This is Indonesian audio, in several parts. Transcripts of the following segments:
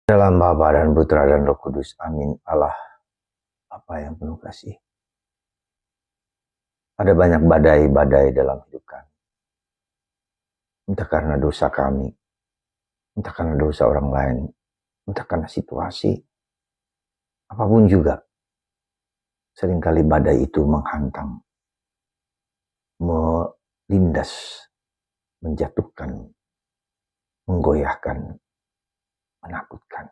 Dalam Bapa dan Putra dan Roh Kudus. Amin. Allah Bapa yang penuh kasih. Ada banyak badai-badai dalam hidup kami. Entah karena dosa kami, entah karena dosa orang lain, entah karena situasi, apapun juga. Seringkali badai itu menghantam, melindas, menjatuhkan, menggoyahkan, menakutkan.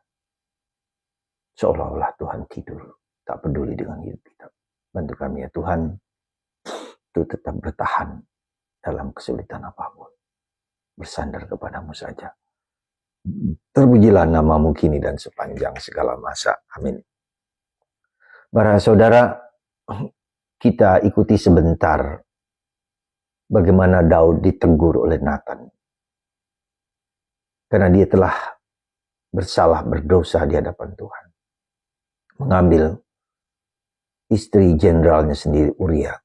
Seolah-olah Tuhan tidur, tak peduli dengan hidup kita. Bantu kami ya Tuhan, untuk tetap bertahan dalam kesulitan apapun. Bersandar kepadamu saja. Terpujilah namamu kini dan sepanjang segala masa. Amin. Para saudara, kita ikuti sebentar bagaimana Daud ditegur oleh Nathan. Karena dia telah bersalah, berdosa di hadapan Tuhan. Mengambil istri jenderalnya sendiri, Uria,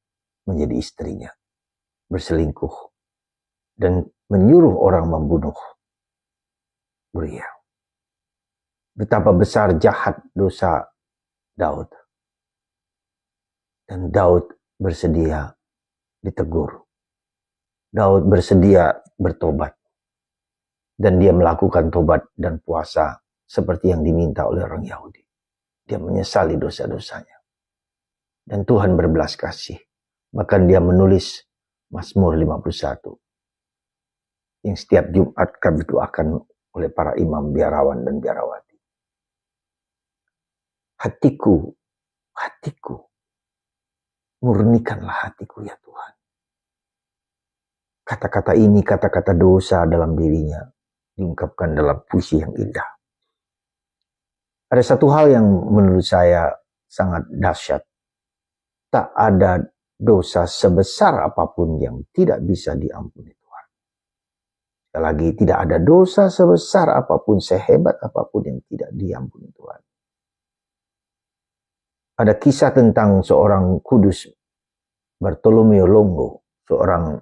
menjadi istrinya. Berselingkuh. Dan menyuruh orang membunuh Uria. Betapa besar jahat dosa Daud. Dan Daud bersedia ditegur. Daud bersedia bertobat. Dan dia melakukan tobat dan puasa seperti yang diminta oleh orang Yahudi. Dia menyesali dosa-dosanya. Dan Tuhan berbelas kasih. Bahkan dia menulis Mazmur 51. Yang setiap Jumat kami doakan oleh para imam biarawan dan biarawati. Hatiku, murnikanlah hatiku ya Tuhan. Kata-kata ini, kata-kata dosa dalam dirinya, diungkapkan dalam puisi yang indah. Ada satu hal yang menurut saya sangat dahsyat. Tak ada dosa sebesar apapun yang tidak bisa diampuni Tuhan. Sekali lagi, tidak ada dosa sebesar apapun, sehebat apapun yang tidak diampuni Tuhan. Ada kisah tentang seorang kudus, Bartolomeo Longo, seorang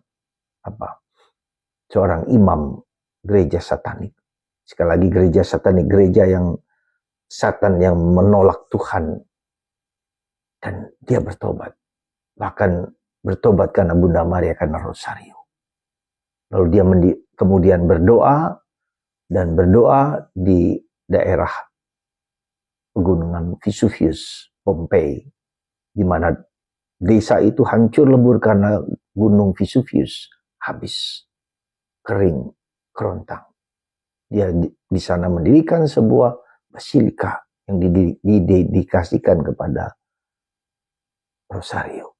imam gereja satanik. Sekali lagi, gereja satanik, gereja yang Satan yang menolak Tuhan. Dan dia bertobat. Bahkan bertobat karena Bunda Maria, karena Rosario. Lalu dia kemudian berdoa di daerah pegunungan Vesuvius, Pompei, di mana desa itu hancur lebur karena gunung Vesuvius habis, kering, kerontang. Dia di sana mendirikan sebuah basilika yang didedikasikan kepada Rosario.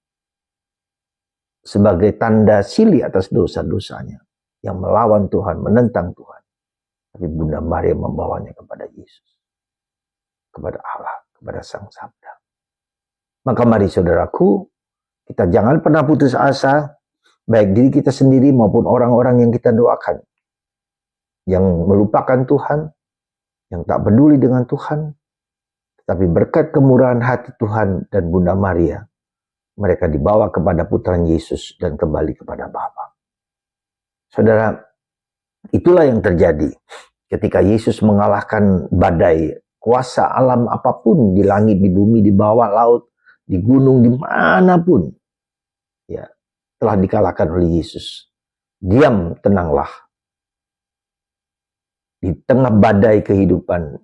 Sebagai tanda silih atas dosa-dosanya yang melawan Tuhan, menentang Tuhan. Tapi Bunda Maria membawanya kepada Yesus, kepada Allah, kepada Sang Sabda. Maka mari saudaraku, kita jangan pernah putus asa, baik diri kita sendiri maupun orang-orang yang kita doakan, yang melupakan Tuhan, yang tak peduli dengan Tuhan. Tapi berkat kemurahan hati Tuhan dan Bunda Maria, mereka dibawa kepada putranya Yesus dan kembali kepada Bapa. Saudara, itulah yang terjadi ketika Yesus mengalahkan badai, kuasa alam apapun, di langit, di bumi, di bawah laut, di gunung, dimanapun. Ya, telah dikalahkan oleh Yesus. Diam, tenanglah. Di tengah badai kehidupan,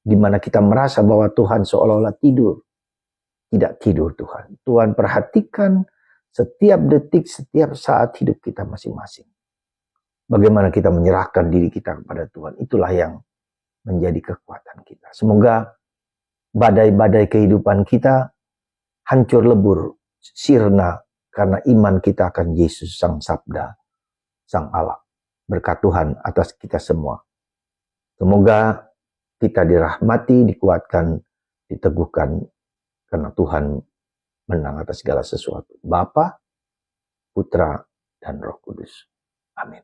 di mana kita merasa bahwa Tuhan seolah-olah tidur. Tidak tidur Tuhan. Tuhan perhatikan setiap detik, setiap saat hidup kita masing-masing. Bagaimana kita menyerahkan diri kita kepada Tuhan. Itulah yang menjadi kekuatan kita. Semoga badai-badai kehidupan kita hancur lebur, sirna, karena iman kita akan Yesus, Sang Sabda, Sang Allah. Berkat Tuhan atas kita semua. Semoga kita dirahmati, dikuatkan, diteguhkan, karena Tuhan menang atas segala sesuatu. Bapa, Putra, dan Roh Kudus. Amin.